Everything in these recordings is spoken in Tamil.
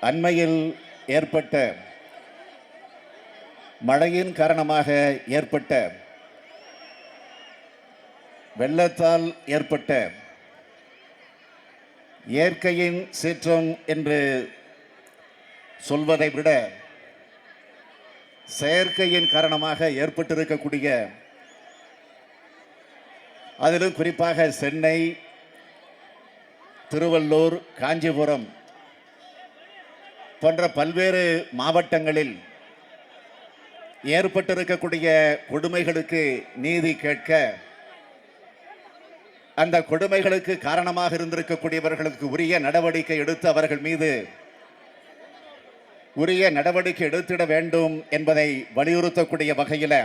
அண்மையில் ஏற்பட்ட மழையின் காரணமாக ஏற்பட்ட வெள்ளத்தால் ஏற்பட்ட இயற்கையின் சீற்றம் என்று சொல்வதை விட செயற்கையின் காரணமாக ஏற்பட்டிருக்கக்கூடிய, அதிலும் குறிப்பாக சென்னை, திருவள்ளூர், காஞ்சிபுரம் போன்ற பல்வேறு மாவட்டங்களில் ஏற்பட்டிருக்கக்கூடிய கொடுமைகளுக்கு நீதி கேட்க, அந்த கொடுமைகளுக்கு காரணமாக இருந்திருக்கக்கூடியவர்களுக்கு உரிய நடவடிக்கை எடுத்து அவர்கள் மீது உரிய நடவடிக்கை எடுத்திட வேண்டும் என்பதை வலியுறுத்தக்கூடிய வகையில்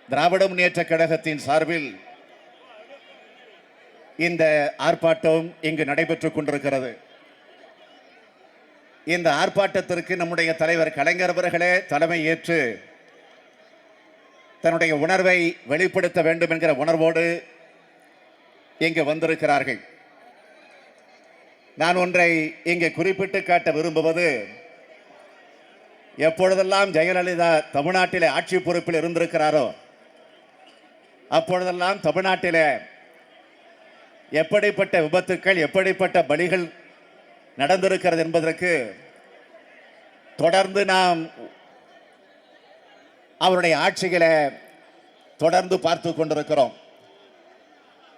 திராவிட முன்னேற்றக் கழகத்தின் சார்பில் இந்த ஆர்ப்பாட்டம் இங்கு நடைபெற்றுக் கொண்டிருக்கிறது. இந்த ஆர்ப்பாட்டத்திற்கு நம்முடைய தலைவர் கலைஞர் அவர்களே தலைமை ஏற்று தன்னுடைய உணர்வை வெளிப்படுத்த வேண்டும் என்கிற உணர்வோடு இங்கு வந்திருக்கிறார்கள். நான் ஒன்றை இங்கே குறிப்பிட்டு காட்ட விரும்புவது, எப்பொழுதெல்லாம் ஜெயலலிதா தமிழ்நாட்டிலே ஆட்சி பொறுப்பில் இருந்திருக்கிறாரோ அப்பொழுதெல்லாம் தமிழ்நாட்டிலே எப்படிப்பட்ட விபத்துக்கள், எப்படிப்பட்ட பலிகள் நடந்திருக்கிறது என்பதற்கு தொடர்ந்து நாம் அவருடைய ஆட்சிகளை தொடர்ந்து பார்த்து கொண்டிருக்கிறோம்.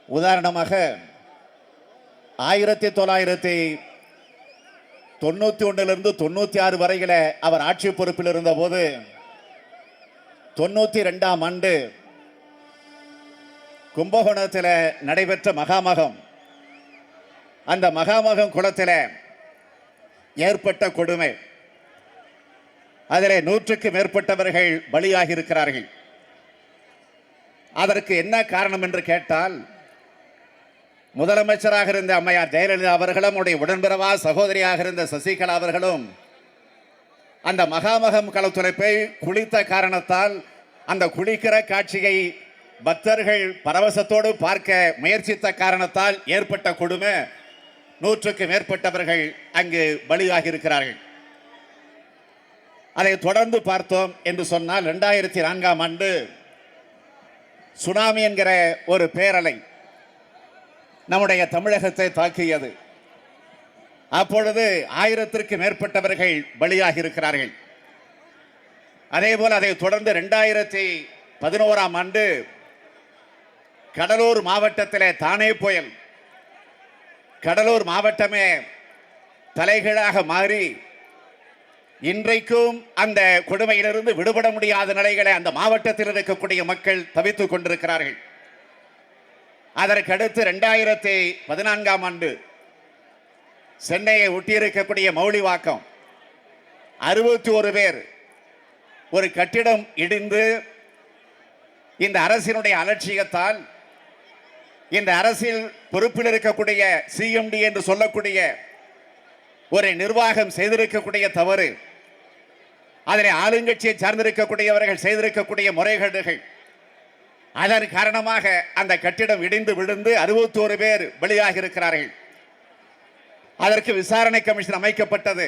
உதாரணமாக 1991 96 வரையில அவர் ஆட்சி பொறுப்பில் இருந்த போது 92ஆம் ஆண்டு கும்பகோணத்தில் நடைபெற்ற மகாமகம், அந்த மகாமகம் குளத்தில் ஏற்பட்ட கொடுமை, அதில் 100க்கு மேற்பட்டவர்கள் பலியாகி இருக்கிறார்கள். அதற்கு என்ன காரணம் என்று கேட்டால், முதலமைச்சராக இருந்த அம்மையார் ஜெயலலிதா அவர்களும் உடன்பிறவா சகோதரியாக இருந்த சசிகலா அவர்களும் அந்த மகாமகம் களத்துளைப்பை குளித்த காரணத்தால், அந்த குளிக்கிற காட்சியை பக்தர்கள் பரவசத்தோடு பார்க்க முயற்சித்த காரணத்தால் ஏற்பட்ட கொடுமை, 100க்கு மேற்பட்டவர்கள் அங்கு பலியாகி இருக்கிறார்கள். அதை தொடர்ந்து பார்த்தோம் என்று சொன்னால் 2004ஆம் ஆண்டு சுனாமி என்கிற ஒரு பேரலை நம்முடைய தமிழகத்தை தாக்கியது. அப்பொழுது 1000க்கு மேற்பட்டவர்கள் பலியாகி இருக்கிறார்கள். அதேபோல் அதை தொடர்ந்து 2011ஆம் ஆண்டு கடலூர் மாவட்டத்தில் தானே புயல், கடலூர் மாவட்டமே தலைகீழாக மாறி இன்றைக்கும் அந்த கொடுமையிலிருந்து விடுபட முடியாத நிலைகளை அந்த மாவட்டத்தில் இருக்கக்கூடிய மக்கள் தவித்துக் கொண்டிருக்கிறார்கள். அதற்கடுத்து 2014ஆம் ஆண்டு சென்னையை ஒட்டியிருக்கக்கூடிய மௌலிவாக்கம் 61 பேர், ஒரு கட்டிடம் இடிந்து இந்த அரசினுடைய அலட்சியத்தால், இந்த அரசில் பொறுப்பில் இருக்கக்கூடிய சிஎம்டி என்று சொல்லக்கூடிய ஒரு நிர்வாகம் செய்திருக்கக்கூடிய தவறு, அதில் ஆளுங்கட்சியை சார்ந்திருக்கக்கூடியவர்கள் செய்திருக்கக்கூடிய முறைகேடுகள், அதன் காரணமாக அந்த கட்டிடம் இடிந்து விழுந்து 61 பேர் பலியாகி இருக்கிறார்கள். அதற்கு விசாரணை கமிஷன் அமைக்கப்பட்டது.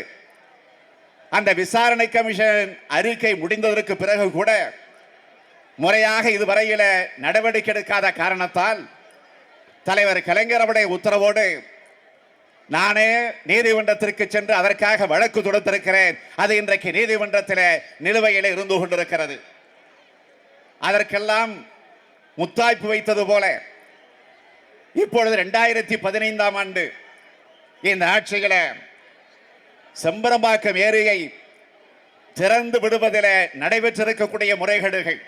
அந்த விசாரணை கமிஷன் அறிக்கை முடிந்ததற்கு பிறகு கூட முறையாக இதுவரையில நடவடிக்கை எடுக்காத காரணத்தால் தலைவர் கலைஞர் அவருடைய உத்தரவோடு நானே நீதிமன்றத்திற்கு சென்று அதற்காக வழக்கு தொடுத்திருக்கிறேன். அது இன்றைக்கு நீதிமன்றத்தில் நிலுவையில் இருந்து கொண்டிருக்கிறது. அதற்கெல்லாம் முத்தாய்ப்பு வைத்தது போல இப்பொழுது 2015ஆம் ஆண்டு இந்த ஆட்சியில செம்பரம்பாக்கம் ஏரியை திறந்து விடுவதில் நடைபெற்றிருக்கக்கூடிய முறைகேடுகள்,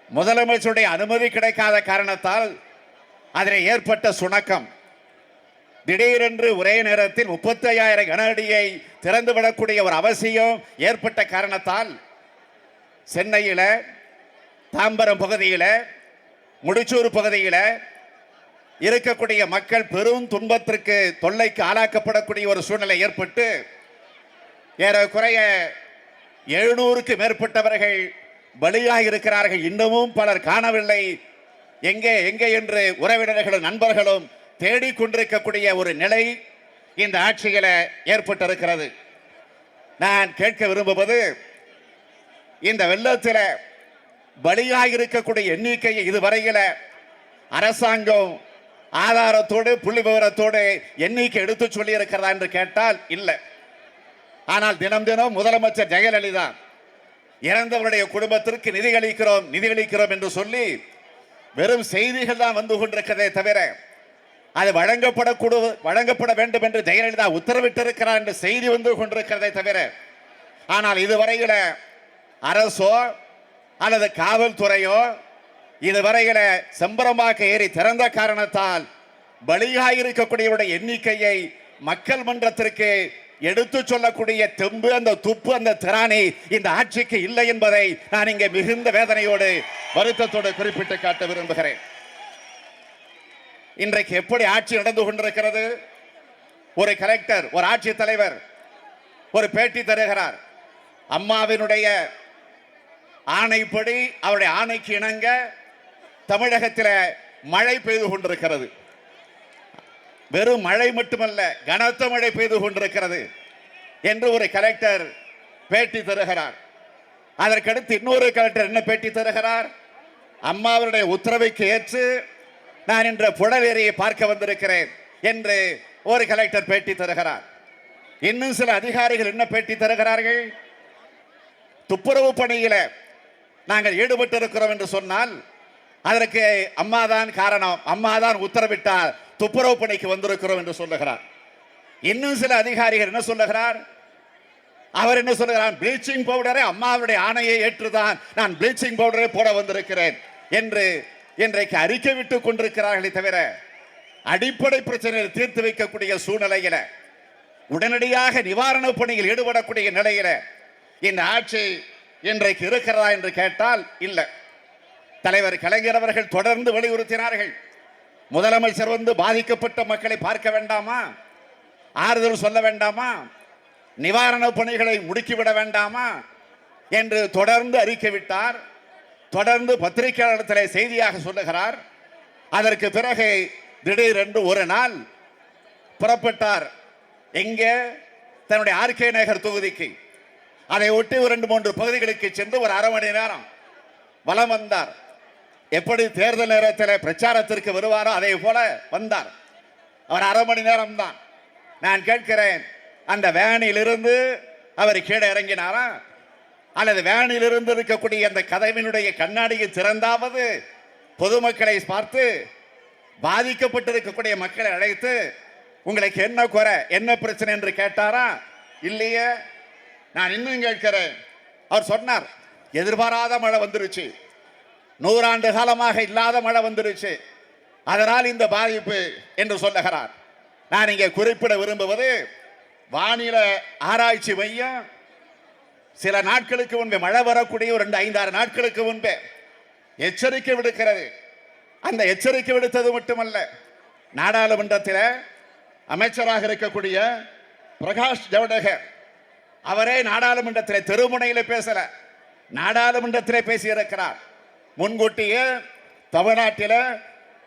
முதலமைச்சருடைய அனுமதி கிடைக்காத காரணத்தால் அதில் ஏற்பட்ட சுணக்கம், திடீரென்று ஒரே நேரத்தில் 35,000 கன அடியை திறந்துவிடக்கூடிய ஒரு அவசியம் ஏற்பட்ட காரணத்தால் சென்னையில், தாம்பரம் பகுதியில், முடிச்சூர் பகுதியில் இருக்கக்கூடிய மக்கள் பெரும் துன்பத்திற்கு, தொல்லைக்கு ஆளாக்கப்படக்கூடிய ஒரு சூழ்நிலை ஏற்பட்டு ஏறக்குறைய 700க்கு மேற்பட்டவர்கள் பலியாக இருக்கிறார்கள். இன்னமும் பலர் காணவில்லை. எங்கே எங்கே என்று உறவினர்களும் நண்பர்களும் தேடிக்கொண்டிருக்கக்கூடிய ஒரு நிலை இந்த ஆட்சியில ஏற்பட்டிருக்கிறது. நான் கேட்க விரும்புவது, இந்த வெள்ளத்தில் பலியாக இருக்கக்கூடிய எண்ணிக்கையை இதுவரையில் அரசாங்கம் ஆதாரத்தோடு புள்ளி விவரத்தோடு எண்ணிக்கை எடுத்து சொல்லி இருக்கிறதா என்று கேட்டால் இல்லை. ஆனால் தினம் தினம் முதலமைச்சர் ஜெயலலிதா இறந்தவருடைய குடும்பத்திற்கு நிதி அளிக்கிறோம் என்று சொல்லி வெறும் செய்திகள் தான் வந்து கொண்டிருக்கிறதே தவிர அது வழங்கப்பட வேண்டும் என்று ஜெயலலிதா உத்தரவிட்டிருக்கிறார் என்ற செய்தி வந்து கொண்டிருக்கிறதே தவிர, ஆனால் இதுவரையில அரசோ அல்லது காவல்துறையோ இதுவரையில செம்பரமாக்க ஏறி திறந்த காரணத்தால் பலியாக இருக்கக்கூடியவருடைய எண்ணிக்கையை மக்கள் மன்றத்திற்கு எடுத்து சொல்லக்கூடிய தெம்பு, அந்த துப்பு, அந்த திராணி இந்த ஆட்சிக்கு இல்லை என்பதை நான் இங்கே மிகுந்த வேதனையோடு வருத்தத்தோடு குறிப்பிட்டு காட்ட விரும்புகிறேன். இன்றைக்கு எப்படி ஆட்சி நடந்து கொண்டிருக்கிறது? ஒரு கலெக்டர், ஒரு ஆட்சி தலைவர் ஒரு பேட்டி தருகிறார். அம்மாவினுடைய ஆணைப்படி, அவருடைய ஆணைக்கு இணங்க தமிழகத்தில் மழை பெய்து கொண்டிருக்கிறது. வெறும் மழை மட்டுமல்ல, கனத்த மழை பெய்து கொண்டிருக்கிறது என்று ஒரு கலெக்டர் பேட்டி தருகிறார். அதற்கடுத்து இன்னொரு கலெக்டர் என்ன பேட்டி தருகிறார்? அம்மாவுடைய உத்தரவுக்கு ஏற்று நான் இன்று புழல் ஏரியை பார்க்க வந்திருக்கிறேன் என்று ஒரு கலெக்டர் பேட்டி தருகிறார். இன்னும் சில அதிகாரிகள் என்ன பேட்டி தருகிறார்கள்? துப்புரவு பணியில் நாங்கள் ஈடுபட்டு இருக்கிறோம் என்று சொன்னால் அதற்கு அம்மாதான் காரணம், அம்மாதான் உத்தரவிட்டார், துப்புரவு பணிக்கு வந்திருக்கிறோம் என்று சொல்லுகிறார். இன்னும் சில அதிகாரிகள் என்ன சொல்லுகிறார்? அவர் என்ன சொல்லுகிறார்? ப்ளீச்சிங் பவுடரை அம்மாவுடைய ஆணையை ஏற்றுதான் நான் ப்ளீச்சிங் பவுடரை போட வந்திருக்கிறேன் என்று இன்றைக்கு அறிக்கை விட்டுக் கொண்டிருக்கிறார்களே தவிர அடிப்படை பிரச்சனையை தீர்த்து வைக்கக்கூடிய சூழ்நிலையில, உடனடியாக நிவாரண பணியில் ஈடுபடக்கூடிய நிலையில இந்த ஆட்சி இன்றைக்கு இருக்கிறதா என்று கேட்டால் இல்லை. தலைவர் கலைஞர் அவர்கள் தொடர்ந்து வலியுறுத்தினார்கள், முதலமைச்சர் வந்து பாதிக்கப்பட்ட மக்களை பார்க்க வேண்டாமா, ஆறுதல் சொல்ல வேண்டாமா, நிவாரண பணிகளை முடுக்கிவிட வேண்டாமா என்று தொடர்ந்து அறிக்கை விட்டார். தொடர்ந்து பத்திரிகையாளர்களிடத்தில் செய்தியாக சொல்லுகிறார். அதற்கு பிறகு திடீரென்று ஒரு நாள் புறப்பட்டார். எங்கே? தன்னுடைய ஆர்கே நகர் தொகுதிக்கு. அதை ஒட்டி 2-3 பகுதிகளுக்கு சென்று ஒரு அரை மணி நேரம் வலம் வந்தார். எப்படி தேர்தல் நேரத்தில் பிரச்சாரத்திற்கு வருவாரோ அதே போல வந்தார். அவர் அரை மணி நேரம் தான். நான் கேட்கிறேன், அந்த வேனில் இருந்து அவர் கீழே இறங்கினாரா அல்லது வேனில் இருந்து இருக்கக்கூடிய அந்த கதவினுடைய கண்ணாடியை திறந்தாவது பொதுமக்களை பார்த்து பாதிக்கப்பட்டிருக்கக்கூடிய மக்களை அழைத்து உங்களுக்கு என்ன குறை, என்ன பிரச்சனை என்று கேட்டாரா? இல்லையே. நான் இன்னும் கேட்கிறேன். அவர் சொன்னார், எதிர்பாராத மழை வந்துருச்சு, 100 ஆண்டு காலமாக இல்லாத மழை வந்துருச்சு, அதனால் இந்த பாதிப்பு என்று சொல்லுகிறார். நான் இங்கே குறிப்பிட விரும்புவது, வானிலை ஆராய்ச்சி மையம் சில நாட்களுக்கு முன்பே, மழை வரக்கூடிய 2-5-6 நாட்களுக்கு முன்பே எச்சரிக்கை விடுக்கிறது. அந்த எச்சரிக்கை விடுத்தது மட்டுமல்ல, நாடாளுமன்றத்தில் அமைச்சராக இருக்கக்கூடிய பிரகாஷ் ஜவடேகர் அவரே நாடாளுமன்றத்தில் தெருமுனையில் பேசல, நாடாளுமன்றத்தில் பேசியிருக்கிறார். முன்கூட்டியே தமிழ்நாட்டில்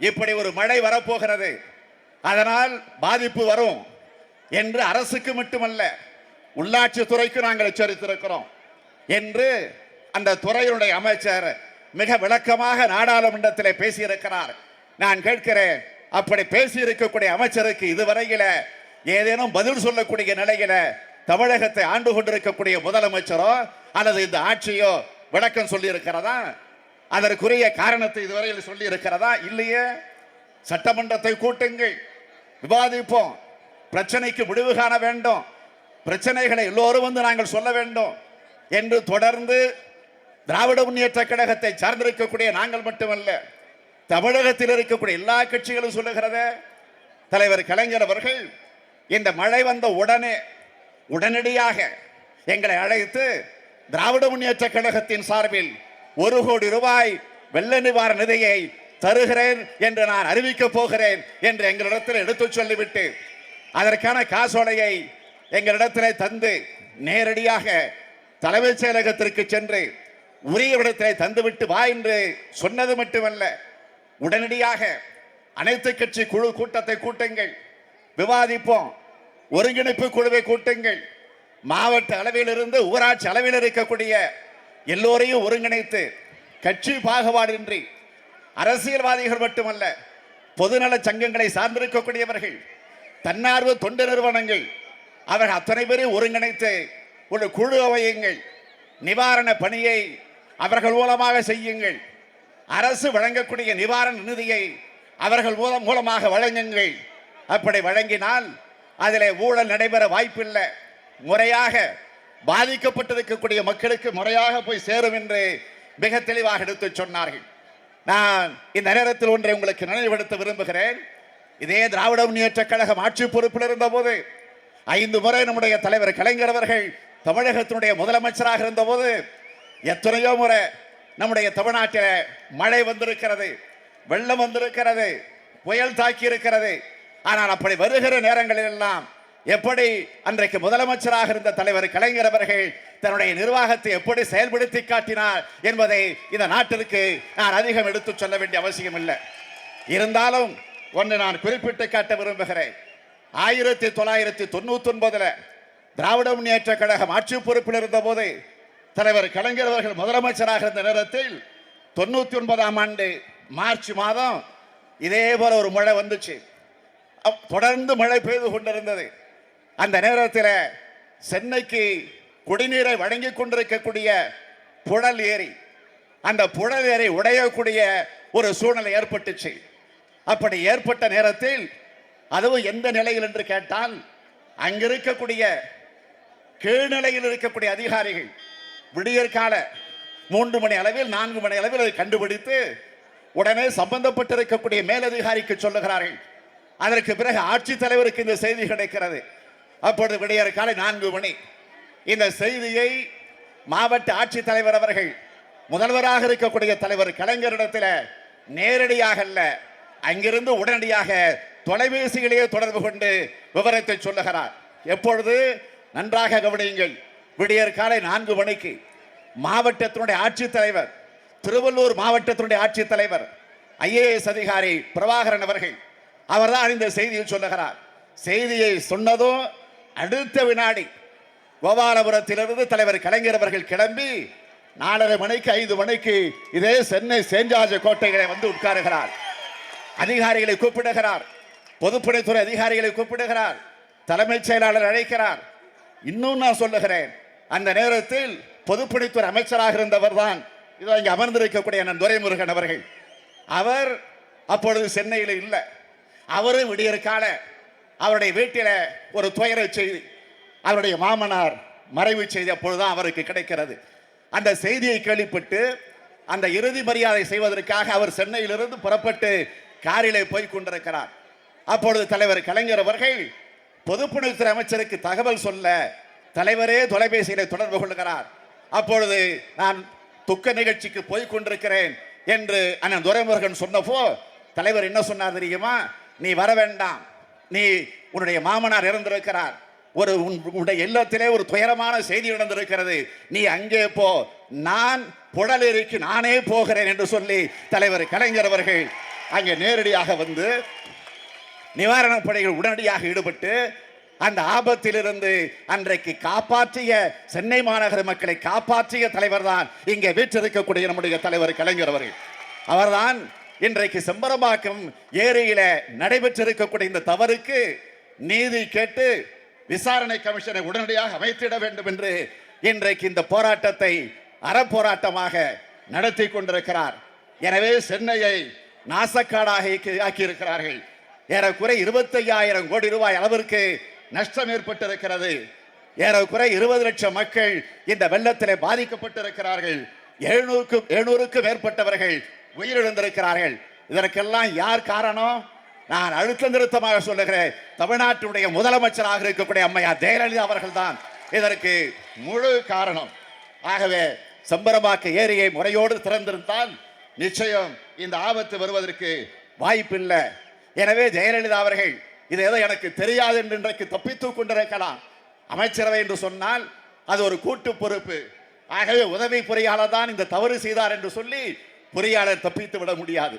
இப்படி ஒரு மழை வரப்போகிறது, அதனால் பாதிப்பு வரும் என்று அரசுக்கு மட்டுமல்ல உள்ளாட்சி துறைக்கு நாங்கள் எச்சரித்திருக்கிறோம் என்று அந்த துறையினுடைய அமைச்சர் மிக விளக்கமாக நாடாளுமன்றத்தில் பேசியிருக்கிறார். நான் கேட்கிறேன், அப்படி பேசியிருக்கக்கூடிய அமைச்சருக்கு இதுவரையில ஏதேனும் பதில் சொல்லக்கூடிய நிலையில தமிழகத்தை ஆண்டு கொண்டிருக்கக்கூடிய முதலமைச்சரோ அல்லது இந்த ஆட்சியோ விளக்கம் சொல்லி இருக்கிறதா? அதற்குரிய காரணத்தை இதுவரையில் சொல்லி இருக்கிறதா? இல்லையே. சட்டமன்றத்தை கூட்டுங்கள், விவாதிப்போம், பிரச்சனைக்கு முடிவு காண வேண்டும், பிரச்சனைகளை எல்லோரும் வந்து நாங்கள் சொல்ல வேண்டும் என்று தொடர்ந்து திராவிட முன்னேற்ற கழகத்தை சார்ந்திருக்கக்கூடிய நாங்கள் மட்டுமல்ல, தமிழகத்தில் இருக்கக்கூடிய எல்லா கட்சிகளும் சொல்லுகிறதே. தலைவர் கலைஞர் அவர்கள் இந்த மழை வந்த உடனடியாக எங்களை அழைத்து திராவிட முன்னேற்ற கழகத்தின் சார்பில் 1 கோடி ரூபாய் வெள்ள நிவாரண நிதியை தருகிறேன் என்று நான் அறிவிக்கப் போகிறேன் என்று எங்களிடத்தில் எடுத்து சொல்லிவிட்டு அதற்கான காசோலையை எங்களிடத்தில் தந்து நேரடியாக தலைமைச் செயலகத்திற்கு சென்று உரிய இடத்திலே தந்துவிட்டு வா என்று சொன்னது மட்டுமல்ல, உடனடியாக அனைத்து கட்சி குழு கூட்டத்தை கூட்டுங்கள், விவாதிப்போம், ஒருங்கிணைப்பு குழுவை கூட்டுங்கள். மாவட்ட அளவிலிருந்து ஊராட்சி அளவில் இருக்கக்கூடிய எல்லோரையும் ஒருங்கிணைத்து கட்சி பாகுபாடின்றி அரசியல்வாதிகள் மட்டுமல்ல, பொதுநல சங்கங்களை சார்ந்திருக்கக்கூடியவர்கள், தன்னார்வ தொண்டு நிறுவனங்கள், அவர்கள் அத்தனை பேரையும் ஒருங்கிணைத்து ஒரு குழு அமையுங்கள். நிவாரண பணியை அவர்கள் மூலமாக செய்யுங்கள். அரசு வழங்கக்கூடிய நிவாரண நிதியை அவர்கள் மூலமாக வழங்குங்கள். அப்படி வழங்கினால் அதில் ஊழல் நடைபெற வாய்ப்பில்லை. முறையாக பாதிக்கப்பட்டிருக்கக்கூடிய மக்களுக்கு முறையாக போய் சேரும் என்று மிக தெளிவாக எடுத்து சொன்னார்கள். நான் இந்த நேரத்தில் ஒன்றை உங்களுக்கு நினைவுபடுத்த விரும்புகிறேன். இதே திராவிட முன்னேற்றக் கழகம் ஆட்சி பொறுப்பில் இருந்த போது 5 முறை நம்முடைய தலைவர் கலைஞர் அவர்கள் தமிழகத்தினுடைய முதலமைச்சராக இருந்தபோது எத்தனையோ முறை நம்முடைய தமிழ்நாட்டில் மழை வந்திருக்கிறது, வெள்ளம் வந்திருக்கிறது, புயல் தாக்கி இருக்கிறது. ஆனால் அப்படி வருகிற நேரங்களில் எல்லாம் எப்படி அன்றைக்கு முதலமைச்சராக இருந்த தலைவர் கலைஞர் அவர்கள் தன்னுடைய நிர்வாகத்தை எப்படி செயல்படுத்தி காட்டினார் என்பதை இந்த நாட்டிற்கு நான் அதிகம் எடுத்து சொல்ல வேண்டிய அவசியம் இல்லை. இருந்தாலும் ஒன்று நான் குறிப்பிட்டு காட்ட விரும்புகிறேன். 1999 திராவிட முன்னேற்ற கழகம் ஆட்சி பொறுப்பில் இருந்த போது தலைவர் கலைஞர் அவர்கள் முதலமைச்சராக இருந்த நேரத்தில் 99ஆம் ஆண்டு மார்ச் மாதம் இதே போல ஒரு மழை வந்துச்சு. தொடர்ந்து மழை பெய்து கொண்டிருந்தது. அந்த நேரத்தில் சென்னைக்கு குடிநீரை வழங்கி கொண்டிருக்கக்கூடிய புழல் ஏரி, அந்த புழல் ஏரி உடையக்கூடிய ஒரு சூழ்நிலை ஏற்பட்டுச்சு. அப்படி ஏற்பட்ட நேரத்தில் அதுவும் எந்த நிலையில் என்று கேட்டால், அங்கிருக்கக்கூடிய கீழ்நிலையில் இருக்கக்கூடிய அதிகாரிகள் விடியற்கால 3 மணி அளவில் 4 மணி அளவில் அதை கண்டுபிடித்து உடனே சம்பந்தப்பட்டிருக்கக்கூடிய மேலதிகாரிக்கு சொல்லுகிறார்கள். அதற்கு பிறகு ஆட்சித்தலைவருக்கு இந்த செய்தி கிடைக்கிறது. அப்பொழுது விடியற்கால 4 மணி இந்த செய்தியை மாவட்ட ஆட்சித்தலைவர் அவர்கள் முதல்வராக இருக்கக்கூடிய தலைவர் கலைஞரிடத்தில் நேரடியாக அல்ல, அங்கிருந்து உடனடியாக தொலைபேசியிலேயே தொடர்பு கொண்டு விவரத்தை சொல்லுகிறார். எப்பொழுது நன்றாக கவனியுங்கள். விடியற் காலை 4 மணிக்கு மாவட்டத்தினுடைய ஆட்சித்தலைவர், திருவள்ளூர் மாவட்டத்தினுடைய ஆட்சித்தலைவர் IAS அதிகாரி பிரபாகரன் அவர்கள் அவர்தான் இந்த செய்தியை சொல்லுகிறார். செய்தியை சொன்னதும் அடுத்த வினாடி கோபாலபுரத்திலிருந்து தலைவர் கலைஞர் அவர்கள் கிளம்பி 4:30 மணிக்கு 5 மணிக்கு இதே சென்னை செயின்ட் ஜார்ஜ் கோட்டைகளை வந்து உட்காருகிறார். அதிகாரிகளை கூப்பிடுகிறார், பொதுப்பணித்துறை அதிகாரிகளை கூப்பிடுகிறார், தலைமைச் செயலாளர் அழைக்கிறார். இன்னும் நான் சொல்லுகிறேன், அந்த நேரத்தில் பொதுப்பணித்துறை அமைச்சராக இருந்தவர் தான் இதோ இங்கே அமர்ந்திருக்கக்கூடிய துரைமுருகன் அவர்கள். அவர் அப்பொழுது சென்னையில் இல்லை. அவரும் விடியற்கால அவருடைய வீட்டில் ஒரு துயர செய்தி, அவருடைய மாமனார் மறைவு செய்தி அப்பொழுதுதான் அவருக்கு கிடைக்கிறது. அந்த செய்தியை கேள்விப்பட்டு அந்த இறுதி மரியாதை செய்வதற்காக அவர் சென்னையிலிருந்து புறப்பட்டு காரிலே போய் கொண்டிருக்கிறார். அப்பொழுது தலைவர் கலைஞர் அவர்கள் பொதுப்பணித்துறை அமைச்சருக்கு தகவல் சொல்ல தலைவரே தொலைபேசியிலே தொடர்பு கொள்கிறார். அப்பொழுது நான் துக்க நிகழ்ச்சிக்கு போய் கொண்டிருக்கிறேன் என்று அண்ணன் துரைமுருகன் சொன்னப்போ தலைவர் என்ன சொன்னார் தெரியுமா? நீ வர வேண்டாம், நீ உன்னுடைய மாமனார் இறந்திருக்கிறார், உன்னுடைய இல்லத்திலே ஒரு துயரமான செய்தி நடந்திருக்கிறது, நீ அங்கே போ, நான் புழலேரிக்கு நானே போகிறேன் என்று சொல்லி தலைவர் கலைஞர் அவர்கள் அங்கே நேரடியாக வந்து நிவாரணப் படைகள் உடனடியாக ஈடுபட்டு அந்த ஆபத்திலிருந்து அன்றைக்கு காப்பாற்றிய சென்னை மாநகர மக்களை காப்பாற்றிய தலைவர் தான் இங்கே வீற்றிருக்கக்கூடிய நம்முடைய தலைவர் கலைஞர் அவர்கள். அவர்தான் இன்றைக்கு செம்பரம்பாக்கம் ஏரியில நடைபெற்றிருக்கக்கூடிய இந்த தவறுக்கு நீதி கேட்டு விசாரணை கமிஷனை உடனடியாக அமைத்திட வேண்டும் என்று இன்றைக்கு இந்த போராட்டத்தை அறப்போராட்டமாக நடத்தி கொண்டிருக்கிறார். எனவே சென்னையை நாசக்காடாக ஆக்கியிருக்கிறார்கள். ஏறக்குறை 25,000 கோடி ரூபாய் அளவிற்கு நஷ்டம் ஏற்பட்டிருக்கிறது. ஏறக்குறை 20 லட்சம் மக்கள் இந்த வெள்ளத்திலே பாதிக்கப்பட்டிருக்கிறார்கள். 700க்கும் மேற்பட்டவர்கள் உயிரிழந்திருக்கிறார்கள். இதற்கெல்லாம் யார் காரணம்? நான் அழுத்த நிறுத்தமாக சொல்லுகிறேன், தமிழ்நாட்டுடைய முதலமைச்சராக இருக்கக்கூடிய அம்மையார் ஜெயலலிதா அவர்கள் தான் இதற்கு முழு காரணம். ஆகவே செம்பரம்பாக்க ஏரியை முறையோடு திறந்திருந்தால் நிச்சயம் இந்த ஆபத்து வருவதற்கு வாய்ப்பில்லை. எனவே ஜெயலலிதா அவர்கள் இது ஏதோ எனக்கு தெரியாது என்று இன்றைக்கு தப்பித்துக் கொண்டிருக்கலாம். அமைச்சரவை என்று சொன்னால் அது ஒரு கூட்டு பொறுப்பு. ஆகவே உதவி பொறியாளர் தான் இந்த தவறு செய்தார் என்று சொல்லி பொறியாளர் தப்பித்து விட முடியாது.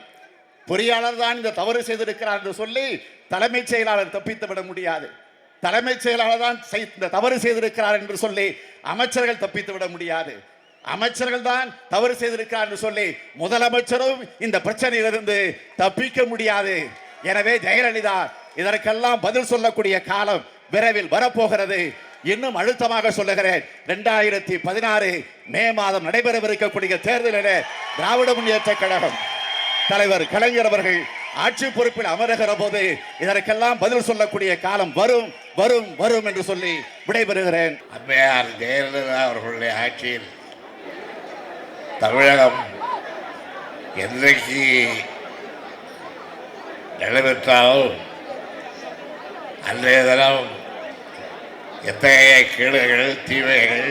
பொறியாளர் தான் இந்த தவறு செய்திருக்கிறார் என்று சொல்லி தலைமைச் செயலாளர் தப்பித்து விட முடியாது. தலைமைச் செயலாளர் தான் இந்த தவறு செய்திருக்கிறார் என்று சொல்லி அமைச்சர்கள் தப்பித்து விட முடியாது. அமைச்சர்கள் தான் தவறு செய்திருக்கிறார் என்று சொல்லி முதலமைச்சரும் இந்த பிரச்சனையிலிருந்து தப்பிக்க முடியாது. எனவே ஜெயலலிதா இதற்கெல்லாம் பதில் சொல்லக்கூடிய காலம் விரைவில் வரப்போகிறது. இன்னும் அழுத்தமாக சொல்லுகிறேன், 2016 மே மாதம் நடைபெறவிருக்கக்கூடிய தேர்தலில் திராவிட முன்னேற்ற கழகம் தலைவர் கலைஞர் அவர்கள் ஆட்சி பொறுப்பில் அமருகிற போது இதற்கெல்லாம் பதில் சொல்லக்கூடிய காலம் வரும் வரும் வரும் என்று சொல்லி விடைபெறுகிறேன். அம்மையார் ஜெயலலிதா அவர்களுடைய ஆட்சியில் தமிழகம் என்றைக்கு நடைபெற்றாலும் அன்றைய தினம் எத்தகைய கீழர்கள், தீமைகள்,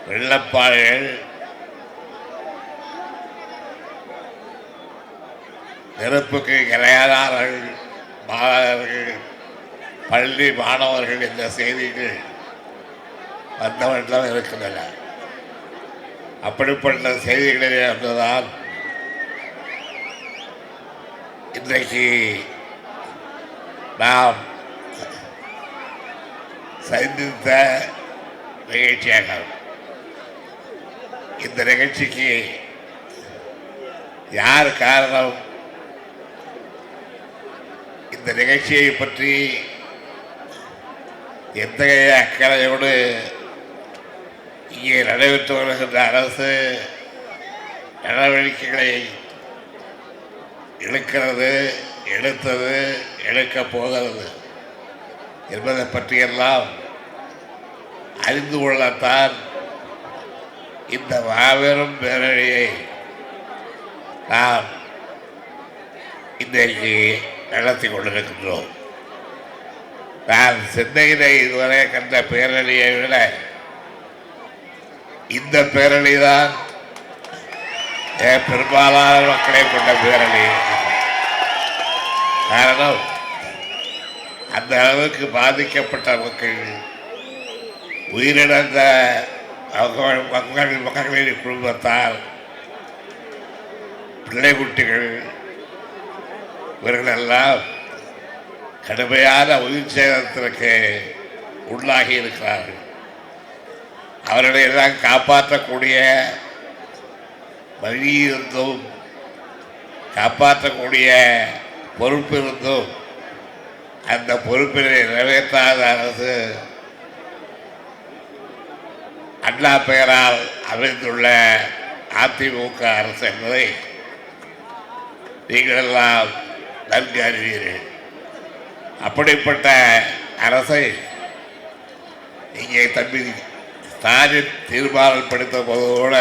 வெள்ளப்பாடுகள், நெருப்புக்கு இரையாதார்கள், மாணவர்கள், பள்ளி மாணவர்கள் என்ற செய்திகள் வந்தவண்ணம் இருக்கின்றன. அப்படிப்பட்ட செய்திகளில் இருந்துதான் இன்றைக்கு நாம் சந்தித்த நிகழ்ச்சியாக இந்த நிகழ்ச்சிக்கு யார் காரணம்? இந்த நிகழ்ச்சியை பற்றி எத்தகைய அக்கறையோடு இங்கே நடைபெற்று வருகின்ற அரசு நடவடிக்கைகளை எடுக்கிறது, எடுத்தது, எடுக்கப் போகிறது என்பதை பற்றியெல்லாம் அறிந்து கொள்ளத்தான் இந்த மாபெரும் பேரணியை நாம் இன்றைக்கு நடத்தி கொண்டிருக்கின்றோம். நான் சென்னையிலே இதுவரை கண்ட பேரணியை விட இந்த பேரணி தான் பெரும்பாலான மக்களை கொண்ட பேரணி. காரணம், அந்த அளவுக்கு பாதிக்கப்பட்ட மக்கள், உயிரிழந்த மக்களின் குடும்பத்தார், பிள்ளை குட்டிகள், இவர்களெல்லாம் கடுமையான உயிர் சேதத்திற்கு உள்ளாகி இருக்கிறார்கள். அவர்களை எல்லாம் காப்பாற்றக்கூடிய வழி இருந்தும், காப்பாற்றக்கூடிய பொறுப்பு இருந்தும் அந்த பொறுப்பினை நிறைவேற்றாத அரசு அண்ணா பெயரால் அமைந்துள்ள அதிமுக அரசு என்பதை நீங்கள் எல்லாம் நன்கு அறிவீர்கள். அப்படிப்பட்ட அரசை இங்கே தம்பி ஸ்டாலின் தீர்மானம் படித்த போது கூட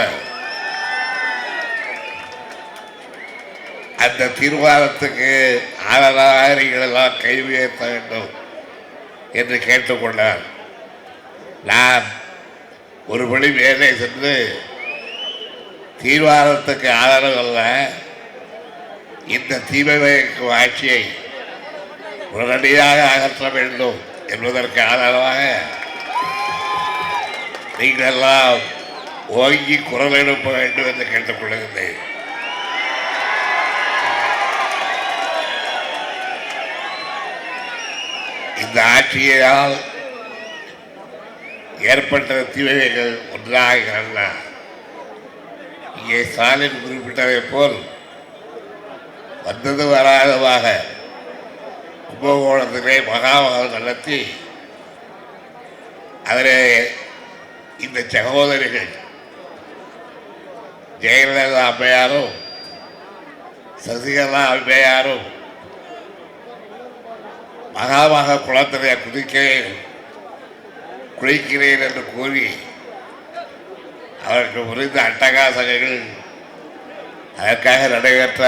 அந்த தீர்மானத்துக்கு ஆதரவாக நீங்கள் எல்லாம் கை உயர்த்த வேண்டும் என்று கேட்டுக்கொண்டார். நான் ஒரு படி மேலே சென்று தீர்மானத்துக்கு ஆதரவு அல்ல, இந்த தீமைக்கு ஆட்சியை உடனடியாக அகற்ற வேண்டும் என்பதற்கு ஆதரவாக நீங்கள் எல்லாம் ஓங்கி குரல் எழுப்ப வேண்டும் என்று கேட்டுக்கொள்கிறேன். இந்த ஆட்சியால் ஏற்பட்ட தீமைகள் ஒன்றாக இங்கே ஸ்டாலின் குறிப்பிட்டதை போல் வந்தது வராதமாக கும்பகோணத்திலே மகாமகம் நடத்தி அதிலே இந்த சகோதரிகள் ஜெயலலிதா அம்மையாரும் சசிகலா அம்மையாரும் மகாமக குளத்திலே குளிக்கிறேன் என்று கூறி அவருக்கு புரிந்த அட்டகாசங்கள், அதற்காக நடைபெற்ற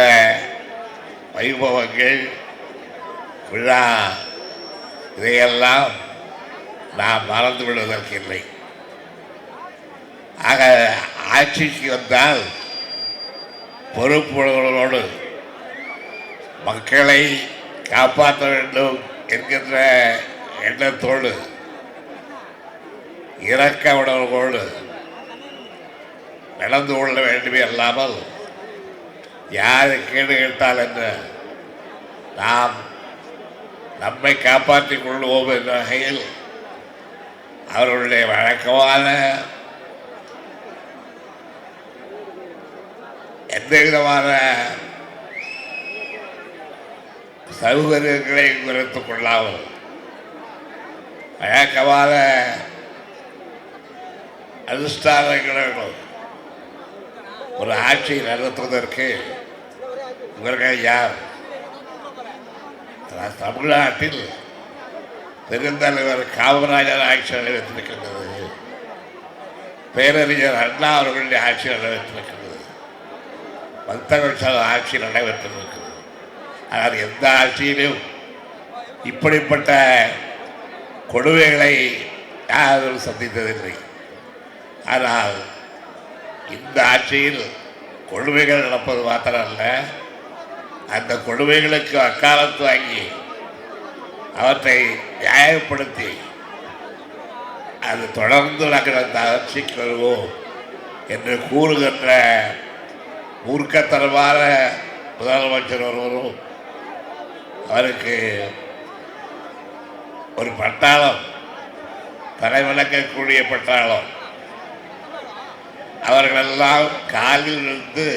வைபவங்கள், விழா, இதையெல்லாம் நாம் மறந்து விடுவதற்கு இல்லை. ஆக ஆட்சிக்கு வந்தால் பொறுப்புகளோடு மக்களை காப்பாற்ற வேண்டும் என்கின்ற எண்ணத்தோடு, இரக்க உணர்வோடு நடந்து கொள்ள வேண்டுமே அல்லாமல் யாரு கேடு கேட்டால் என்று நாம் நம்மை காப்பாற்றிக் கொள்வோம் என்ற வகையில் அவர்களுடைய வழக்கமான எந்த விதமான சௌகரியங்களை குறைத்துக் கொள்ளாமல் வழக்கமான அனுஷ்டானங்களும் ஒரு ஆட்சியை நடத்துவதற்கு இவர்கள் யார்? தமிழ்நாட்டில் பெருந்தலைவர் காமராஜர் ஆட்சி நடைபெற்றிருக்கின்றது. பேரறிஞர் அண்ணா அவர்களுடைய ஆட்சி நடைபெற்றிருக்கிறது. மத்தகச்சல ஆட்சி நடைபெற்றிருக்கிறது. ஆனால் எந்த ஆட்சியிலும் இப்படிப்பட்ட கொடுமைகளை யாரும் சந்தித்ததில்லை. ஆனால் இந்த ஆட்சியில் கொடுமைகள் நடப்பது மாத்திரமல்ல, அந்த கொடுமைகளுக்கு வக்காலத்து வாங்கி அவற்றை நியாயப்படுத்தி அது தொடர்ந்து நாங்கள் அந்த ஆட்சிக்கு வருவோம் என்று கூறுகின்ற மூர்க்கத்தனமான முதலமைச்சர் ஒருவரும் அவருக்கு ஒரு பட்டாளம், தலைவணக்கக்கூடிய பட்டாளம், அவர்களெல்லாம் காலில் இருந்து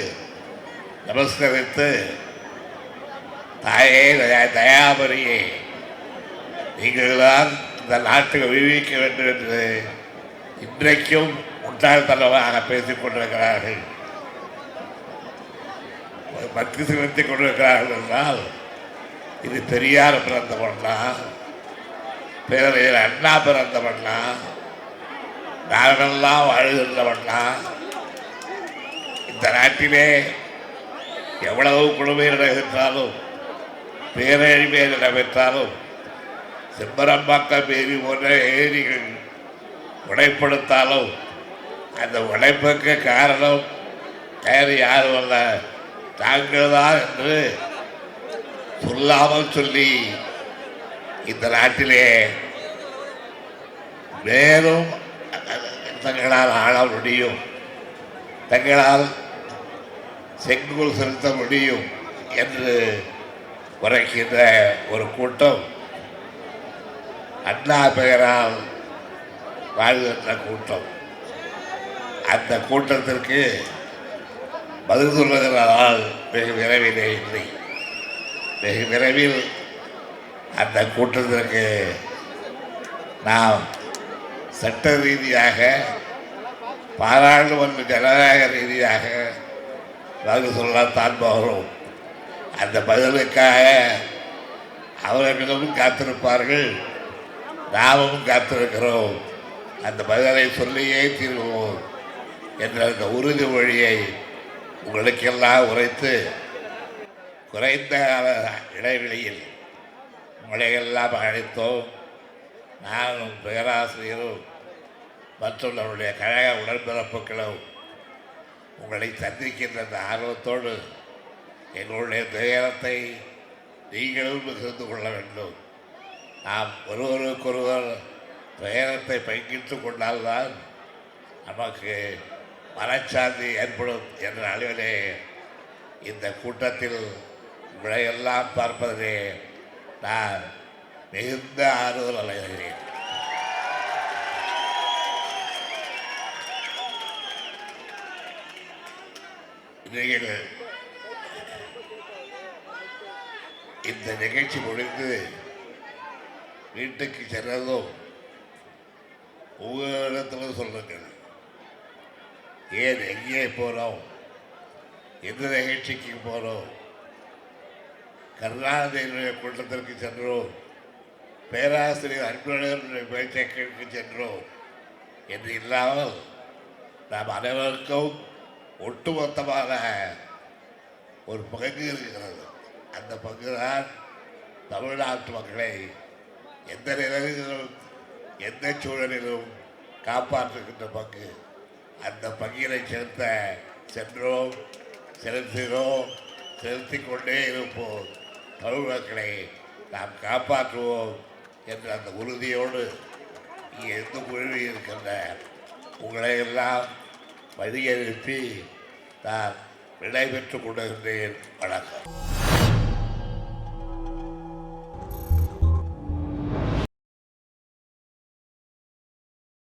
நமஸ்கரித்து, தாயே தயாபரியே, நீங்கள் தான் இந்த நாட்டுக்கு விடுவிக்க வேண்டும் என்று இன்றைக்கும் முட்டாள்தனமாக பேசிக் கொண்டிருக்கிறார்கள். பக்தி செலுத்திக் கொண்டிருக்கிறார்கள் என்றால் இது பெரியார் பிறந்த மண்ணா, பேரறிஞர் அண்ணா பிறந்த மண்ணா, நாங்களெல்லாம் வாழ்கின்ற மண்ணா? இந்த நாட்டிலே எவ்வளவு கொடுமை நடைபெற்றாலும், பேரழிவே நடைபெற்றாலும், செம்பரம்பாக்கம் ஏரி போன்ற ஏரிகள் உடைப்படுத்தாலும் அந்த உடைப்புக்கு காரணம் வேறு யாரும் அல்ல, தாங்கள் தான் என்று சொல்லாமல் சொல்லி இந்த நாட்டிலே மேலும் தங்களால் ஆள முடியும், தங்களால் செங்கோல் செலுத்த முடியும் என்று உரைக்கின்ற ஒரு கூட்டம் அண்ணா பெயரால் வாழ்கின்ற கூட்டம். அந்த கூட்டத்திற்கு பதில் சொல்வதனால் வெகு விரைவிலே இல்லை. வெகு விரைவில் அந்த கூட்டத்திற்கு நாம் சட்ட ரீதியாக, பாராளுமன்ற ஜனநாயக ரீதியாக பதில் சொல்லத்தான் போகிறோம். அந்த பதிலுக்காக அவர்களும் காத்திருப்பார்கள், நாமும் காத்திருக்கிறோம். அந்த பதிலை சொல்லியே தீர்வோம் என்ற அந்த உறுதிமொழியை உங்களுக்கெல்லாம் உரைத்து, குறைந்த இடைவெளியில் உங்களையெல்லாம் அழைத்தோம். நானும் பேராசிரியரும் மற்றும் நம்முடைய கழக உடன்பிறப்புகளும் உங்களை சந்திக்கின்ற அந்த ஆர்வத்தோடு எங்களுடைய துயரத்தை நீங்களும் பகிர்ந்து கொள்ள வேண்டும். நாம் ஒருவருக்கொருவர் துயரத்தை பங்கிட்டு கொண்டால்தான் நமக்கு மனச்சாந்தி ஏற்படும் என்ற அளவிலே இந்த கூட்டத்தில் உங்களையெல்லாம் பார்ப்பதிலே நான் மிகுந்த ஆறுதல் அடைகிறேன். நீங்கள் இந்த நிகழ்ச்சி முடிந்து வீட்டுக்கு சென்றதும் உங்களிடத்தில் சொல்லுங்கள், ஏன் எங்கே போகிறோம், எந்த நிகழ்ச்சிக்கு போகிறோம், கருணாநிதியினுடைய கூட்டத்திற்கு சென்றோம், பேராசிரியர் அன்பழகனுடைய பேச்சைக்கு சென்றோம் என்று இல்லாமல் நாம் அனைவருக்கும் ஒட்டுமொத்தமான ஒரு பங்கு இருக்கிறது. அந்த பங்கு தான் தமிழ்நாட்டு மக்களை எந்த நிலையிலும் எந்த சூழலிலும் காப்பாற்றுகின்ற பங்கு. அந்த பங்கினை சென்றோம், செலுத்துகிறோம், செலுத்திக் கொண்டே இருப்போம். தமிழ் மக்களை நாம் காப்பாற்றுவோம் என்ற அந்த உறுதியோடு இங்கே எந்த குழுவி இருக்கின்ற உங்களை எல்லாம் வழியெழுப்பி நான் விடைபெற்றுக் கொண்டிருந்தேன். வணக்கம்.